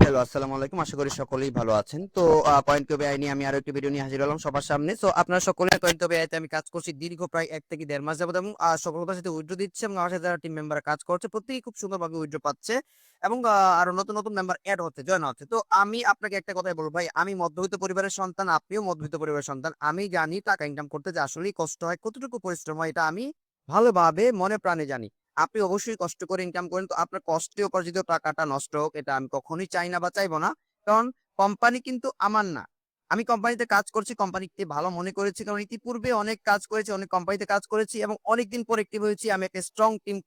Hello, আসসালামু আলাইকুম। আশা করি সকলেই ভালো আছেন। তো পয়েন্ট টু বিআই নিয়ে আমি আরো একটি ভিডিও নিয়ে হাজির হলাম সবার সামনে। সো আপনারা সকলে পয়েন্ট টু বিআইতে আমি কাজ করছি দীর্ঘ প্রায় 1 থেকে 1.5 মাস যাবত এবং সফলতার সাথে উইথড্র দিচ্ছে এবং আমার সাথে যারা টিম মেম্বার কাজ করছে প্রত্যেকেই খুব সুন্দরভাবে উইথড্র পাচ্ছে এবং আরো নতুন নতুন মেম্বার এড হচ্ছে, জয়েন হচ্ছে। তো আমি আপনাকে একটা কথাই বলবো ভাই, আমি মধ্যবিত্ত পরিবারের সন্তান, আপনিও মধ্যবিত্ত পরিবারের সন্তান। আমি জানি টাকা ইনকাম করতে যে আসলেই কষ্ট হয়, কতটুকু পরিশ্রম হয়, এটা আমি ভালোভাবে মনে প্রাণে জানি। আপনি অবশ্যই কষ্ট করে ইনকাম করেন। তো আপনার কষ্টে উপার্জিত টাকাটা নষ্ট হোক এটা আমি কখনোই চাই না বা চাইবো না। কারণ কোম্পানি কিন্তু আমার না। আমি কোম্পানিতে কাজ করছি, কোম্পানিকে ভালো মনে করেছি কারণ ইতিপূর্বে অনেক কাজ করেছি, অনেক কোম্পানিতে কাজ করেছি এবং অনেকদিন পর অ্যাক্টিভ হয়েছি। আমি একটা স্ট্রং টিম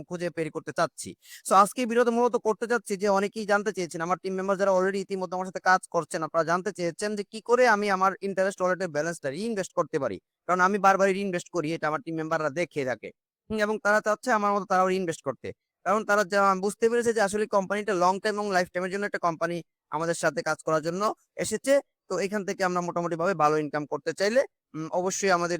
খুঁজে বের করতে চাচ্ছি। সো আজকে এই ভিডিওটা মূলত করতে চাচ্ছি যে অনেকেই জানতে চেয়েছেন, আমার টিম মেম্বার যারা অলরেডি ইতিমধ্যে আমার সাথে কাজ করছেন, আপনারা জানতে চেয়েছেন যে কি করে আমি আমার ইন্টারেস্ট ওয়ালেটের ব্যালেন্সটা রিইনভেস্ট করতে পারি। কারণ আমি বারবারই রিইনভেস্ট করি, এটা আমার টিম মেম্বাররা দেখে থাকে। এবং তারা চাচ্ছে আমার মতো তারাও ইনভেস্ট করতে। কারণ তারা বুঝতে পেরেছে যে আসলে কোম্পানিটা লং টাইম এবং লাইফ টাইমের জন্য একটা কোম্পানি আমাদের সাথে কাজ করার জন্য এসেছে। তো এখান থেকে আমরা মোটামুটি ভাবে ভালো ইনকাম করতে চাইলে অবশ্যই আমাদের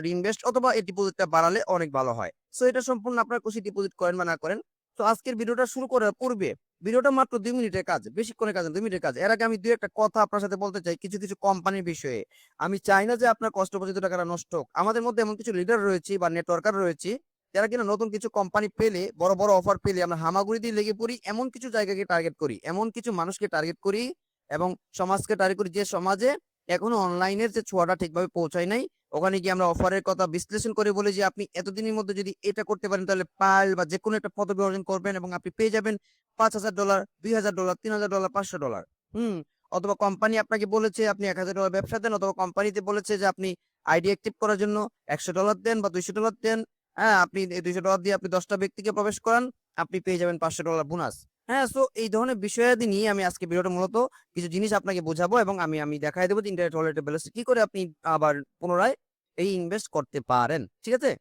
রিইনভেস্ট অথবা এই ডিপোজিটটা বাড়ালে অনেক ভালো হয়। সো এটা সম্পূর্ণ আপনার খুশি, ডিপোজিট করেন বা না করেন। তো আজকের ভিডিওটা শুরু করার পূর্বে ভিডিওটা মাত্র ২ মিনিটের কাজ, বেশিক্ষণের কাজ না, ২ মিনিটের কাজ। এর আগে আমি ২ একটা কথা আপনার সাথে বলতে চাই কিছু, কিছু কোম্পানির বিষয়ে। আমি চাই না যে আপনার কষ্টোপার্জিত টাকাটা নষ্ট হোক। আমাদের মধ্যে এমন কিছু লিডার রয়েছে বা নেটওয়ার্কার রয়েছে যারা কিনা নতুন কিছু কোম্পানি পেলে, বড়, বড় অফার পেলে আমরা হামাগুড়ি দিয়ে লেগে পড়ি। এমন কিছু জায়গাকে টার্গেট করি, এমন কিছু মানুষকে টার্গেট করি এবং সমাজকে টার্গেট করি যে সমাজে এখনো অনলাইনের যে ছোঁয়াটা ঠিকভাবে পৌঁছায় নাই। ওখানে গিয়ে আমরা অফারের কথা বিশ্লেষণ করে বলি যে আপনি এতদিনের মধ্যে যদি এটা করতে পারেন তাহলে পাল বা যেকোনো একটা পদবি অর্জন করবেন এবং আপনি পেয়ে যাবেন $৫,০০০, $২,০০০, $৩,০০০, $৫০০। হুম? অথবা কোম্পানি আপনাকে বলেছে আপনি $১,০০০ ব্যবসা দেন, অথবা কোম্পানিতে বলেছে যে আপনি আইডি অ্যাক্টিভ করার জন্য $১০০ দেন বা $২০০ দেন। হ্যাঁ, আপনি এই $২০০ দিয়ে আপনি ১০ টা ব্যক্তিকে প্রবেশ করান, আপনি পেয়ে যাবেন $৫০০ বোনাস। হ্যাঁ, সো এই ধরনের বিষয়াদি নিয়ে আমি আজকে ভিডিওটা মূলত কিছু জিনিস আপনাকে বোঝাবো এবং আমি দেখায় দেবো যে ইন্টারনেট ওয়ালেটের ব্যালেন্স কি করে আপনি আবার পুনরায় এই ইনভেস্ট করতে পারেন। ঠিক আছে?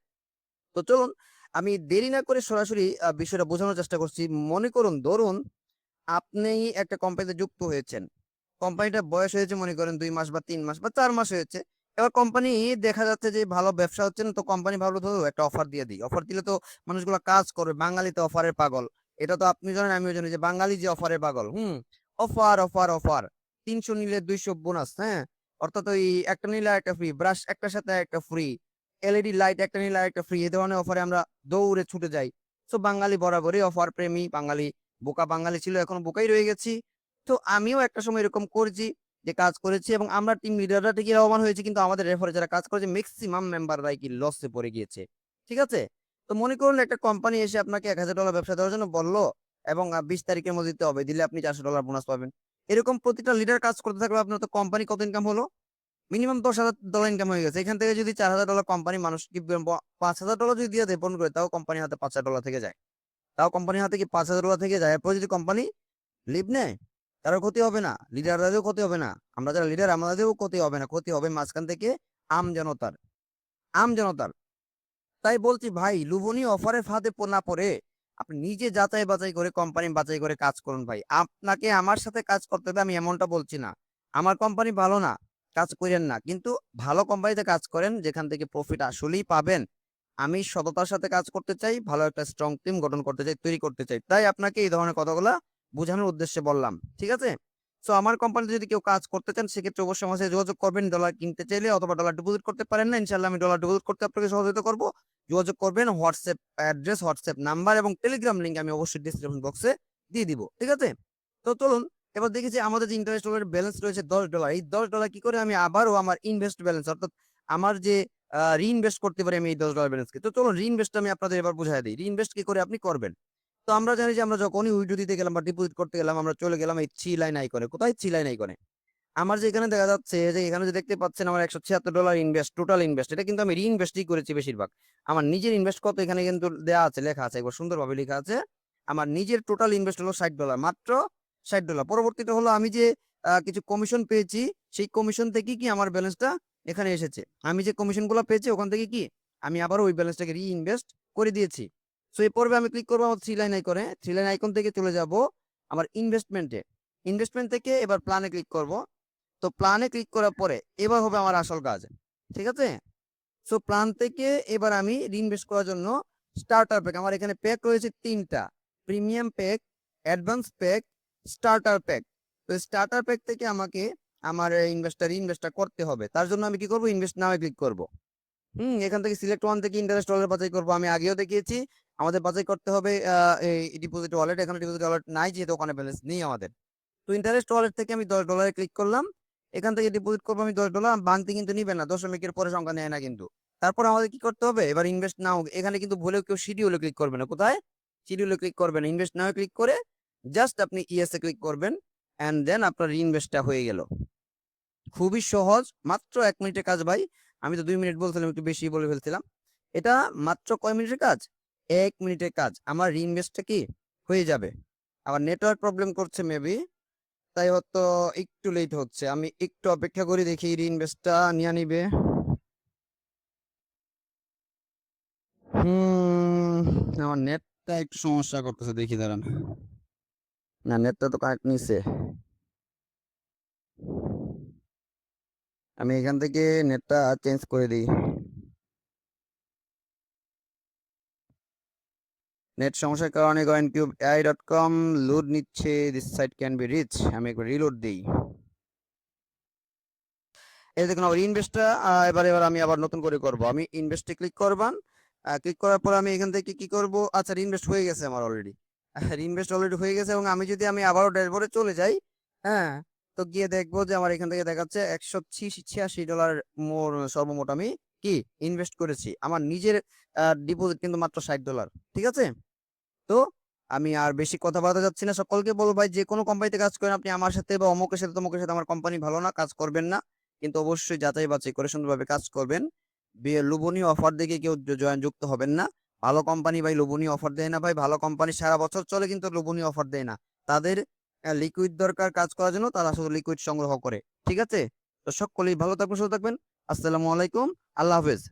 তো চলুন আমি দেরি না করে সরাসরি বিষয়টা বোঝানোর চেষ্টা করছি। মনে করুন, ধরুন আপনি একটা কোম্পানিতে যুক্ত হয়েছেন। কোম্পানিটার বয়স হয়েছে মনে করেন ২ মাস বা ৩ মাস বা ৪ মাস হয়েছে। এবার কোম্পানি দেখা যাচ্ছে যে ভালো ব্যবসা হচ্ছে না, তো কোম্পানি ভাবলো ধরো একটা অফার দিয়ে দিই। অফার দিলে তো মানুষগুলা কাজ করবে। বাঙালি তো অফারের পাগল। এটা তো আপনি জানেন, আমিও জানি যে বাঙালি যে অফারের পাগল। Offer, offer, offer. ৩০০ নিলে ২০০ বোনাস, হ্যাঁ? অর্থাৎ ওই একটা নিলে আরেকটা ফ্রি, ব্রাশ একটার সাথে আরেকটা ফ্রি, এলইডি লাইট একটা নিলে আরেকটা ফ্রি। এ ধরনের অফারে আমরা দৌড়ে ছুটে যাই। সো বাঙালি বরাবরই অফার প্রেমী, বাঙালি বোকা বাঙালি ছিল, এখনো বোকাই রয়ে গেছি। তো আমিও একটা সময় এরকম করেছি যে কাজ করেছি এবং আমরা টিম লিডাররা ঠিকই লাভবান হয়েছি, কিন্তু আমাদের রেফারে যারা কাজ করেছে মেক্সিমাম মেম্বাররাই কি লসে পড়ে গিয়েছে। ঠিক আছে? তো মনে করুন একটা কোম্পানি এসে আপনাকে $১,০০০ ব্যবসা দেওয়ার জন্য বলল এবং ২০ তারিখের মধ্যে দিতে হবে। দিলে আপনি $৪০০ বোনাস পাবেন। এরকম প্রতিটা লিডার কাজ করতে থাকলে আপনার তো কোম্পানি কত ইনকাম হলো? মিনিমাম $১০,০০০ ইনকাম হয়ে গেছে। এখান থেকে যদি $৪,০০০ কোম্পানি মানুষ কি $৫,০০০ যদি দিয়ে দেয় পূরণ করে, তাও কোম্পানির হাতে $৫,০০০ থেকে যায়। তাও কোম্পানির হাতে কি $৫,০০০ থেকে যায়। এরপর যদি কোম্পানি লিভ নেয়, কারোর ক্ষতি হবে না, লিডারদেরও ক্ষতি হবে না, আমরা যারা লিডার আমাদেরও ক্ষতি হবে না, ক্ষতি হবে মাঝখান থেকে আমজনতার। আমজনতার। তাই বলছি ভাই, লোভনীয় অফারের ফাঁদে না পড়ে আপনি নিজে যাচাই বাছাই করে কোম্পানি বাছাই করে কাজ করুন ভাই। আপনাকে আমার সাথে কাজ করতে হবে আমি এমনটা বলছি না। আমার কোম্পানি ভালো না, কাজ কইরেন না। কিন্তু ভালো কোম্পানিতে কাজ করেন যেখান থেকে প্রফিট আসলেই পাবেন। আমি সততার সাথে কাজ করতে চাই, ভালো একটা স্ট্রং টিম গঠন করতে চাই, তৈরি করতে চাই। তাই আপনাকে এই ধরনের কথাগুলা বোঝানোর উদ্দেশ্যে বললাম। ঠিক আছে? সো আমার কোম্পানিতে যদি কেউ কাজ করতে চান সেক্ষেত্রে অবশ্যই আমার সাথে যোগাযোগ করবেন। ডলার কিনতে চাইলে অথবা ডলার ডিপোজিট করতে পারেন না, ইনশাআল্লাহ আমি ডলার ডিপোজিট করতে আপনাকে সহযোগিতা করব। যোগাযোগ করবেন। হোয়াটসঅ্যাপ অ্যাড্রেস, হোয়াটসঅ্যাপ নাম্বার এবং টেলিগ্রাম লিংক আমি অবশ্যই ডেসক্রিপশন বক্সে দিয়ে দিব। ঠিক আছে? তো চলুন এবার দেখি যে আমাদের যে ইন্টারেস্ট রেট ব্যালেন্স রয়েছে $10। এই $10 কি করে আমি আবারও আমার ইনভেস্ট ব্যালেন্স অর্থাৎ আমার যে রিইনভেস্ট করতে পারি আমি এই $10 ব্যালেন্সকে। তো চলুন রিইনভেস্ট আমি আপনাদের এবার বুঝায় দেই। রিইনভেস্ট কি করে আপনি করবেন? তো আমরা জানি যে আমরা যখনই উইথড্র দিতে গেলাম বা ডিপোজিট করতে গেলাম আমরা চলে গেলাম এই 3 লাইন আইকনে। কোথায়? 3 লাইন আইকনে। আমার যে এখানে দেখা যাচ্ছে যে এখানে যে দেখতে পাচ্ছেন আমার $176 ইনভেস্ট, টোটাল ইনভেস্ট। এটা কিন্তু আমি রিইনভেস্টই করেছি বেশিরভাগ। আমার নিজের ইনভেস্ট কত এখানে কিন্তু দেয়া আছে, লেখা আছে, একবার সুন্দরভাবে লেখা আছে। আমার নিজের টোটাল ইনভেস্ট হলো $60, মাত্র $60। পরবর্তীতে হলো আমি যে কিছু কমিশন পেয়েছি, সেই কমিশন থেকে কি আমার ব্যালেন্সটা এখানে এসেছে। আমি যে কমিশনগুলো পেয়েছি ওখান থেকে কি আমি আবার ওই ব্যালেন্সটাকে রিইনভেস্ট করে দিয়েছি। সো এই পর্বে আমি ক্লিক করব আমার 3 লাইন আইকনে। 3 লাইন আইকন থেকে চলে যাব আমার ইনভেস্টমেন্টে। ইনভেস্টমেন্ট থেকে এবার প্ল্যানে ক্লিক করব। তো প্ল্যানে ক্লিক করার পরে এবার হবে আমার আসল কাজ। ঠিক আছে? সো প্ল্যান থেকে এবার আমি রিইনভেস্ট করার জন্য স্টার্টার প্যাক, আমার এখানে প্যাক রয়েছে ৩ টা। Premium pack, advance pack, starter pack. তো স্টার্টার প্যাক থেকে আমাকে আমার ইনভেস্টটা করতে হবে। তার জন্য আমি কি করব, ইনভেস্ট নাও ক্লিক করব। এখান থেকে সিলেক্ট ওয়ান থেকে ইন্টারেস্ট ওয়ালেট বাছাই করবো। আমি আগেও দেখিয়েছি আমাদের বাছাই করতে হবে এই ডিপোজিট ওয়ালেট। এখানে ডিপোজিট ওয়ালেট নাই যেহেতু ওখানে ব্যালেন্স নেই আমাদের। তো ইন্টারেস্ট ওয়ালেট থেকে আমি $10 ক্লিক করলাম। এখান থেকে ডিপোজিট করবো আমি $10। ভাঙতে কিন্তু নিবে না, দশমিকের পরে সংখ্যা নেয় না কিন্তু। তারপর আমাদের কি করতে হবে, এবার ইনভেস্ট নাও, এখানে কিন্তু ভুলেও কেউ শিডিউলে ক্লিক করবে না। কোথায়? শিডিউলে ক্লিক করবেন, ইনভেস্ট নাও ক্লিক করে জাস্ট আপনি ইয়েসে ক্লিক করবেন, এন্ড দেন আপনার ইনভেস্টটা হয়ে গেল। খুবই সহজ, মাত্র 1 মিনিটের কাজ ভাই। আমি তো 2 মিনিট বলছিলাম, একটু বেশি বলে ফেলছিলাম। এটা মাত্র কয় মিনিটের কাজ? 1 মিনিটের কাজ, আমার রিইনভেস্টটা কি হয়ে যাবে। আবার নেটওয়ার্ক প্রবলেম করছে মেবি, তাই হয়তো একটু লেট হচ্ছে। আমি একটু অপেক্ষা করি, দেখি রিইনভেস্টটা নিয়ে নিবে। আমার নেটটা একটু সমস্যা করতেছে, দেখি দাঁড়ান। না, নেটটা তো কানেক্ট নিছে। আমি এখান থেকে নেটটা চেঞ্জ করে দিই। নেট সমস্যার কারণে coincubeai.com লোড নিচ্ছে, this site can be reach. আমি একবার রিলোড দিই। এই দেখুন আমার ইনভেস্টটা এবার আমি আবার নতুন করে করব। আমি ইনভেস্টে ক্লিক করবান। ক্লিক করার পর আমি এখান থেকে কি করব, আচ্ছা ইনভেস্ট হয়ে গেছে আমার অলরেডি। ইনভেস্ট অলরেডি হয়ে গেছে, এবং আমি যদি আবারও ড্যাশবোর্ডে চলে যাই, হ্যাঁ, তো গিয়ে দেখবো যে আমার এখান থেকে দেখাচ্ছে $186 মোর সর্বমোট আমি কি ইনভেস্ট করেছি। আমার নিজের ডিপোজিট কিন্তু মাত্র $60। ঠিক আছে? তো আমি আর বেশি কথা বলতে যাচ্ছি না। সকলকে বলবো ভাই, যে কোনো কোম্পানিতে কাজ করেন আপনি, আমার সাথে বা অমুকের সাথে তমুকের সাথে আমার কোম্পানি ভালো না, কাজ করবেন না। কিন্তু অবশ্যই যাচাই বাছাই করে সুন্দরভাবে কাজ করবেন। লোভনীয় অফার দেখে কেউ যুক্ত হবেন না। ভালো কোম্পানি ভাই লোভনীয় অফার দেয় না ভাই। ভালো কোম্পানি সারা বছর চলে কিন্তু লোভনীয় অফার দেয় না। তাদের লিকুইড দরকার কাজ করার জন্য, তারা শুধু লিকুইড সংগ্রহ করে। ঠিক আছে? তো সকলেই ভালো থাকবেন, সুস্থ থাকবেন। আসসালামু আলাইকুম, আল্লাহ হাফেজ।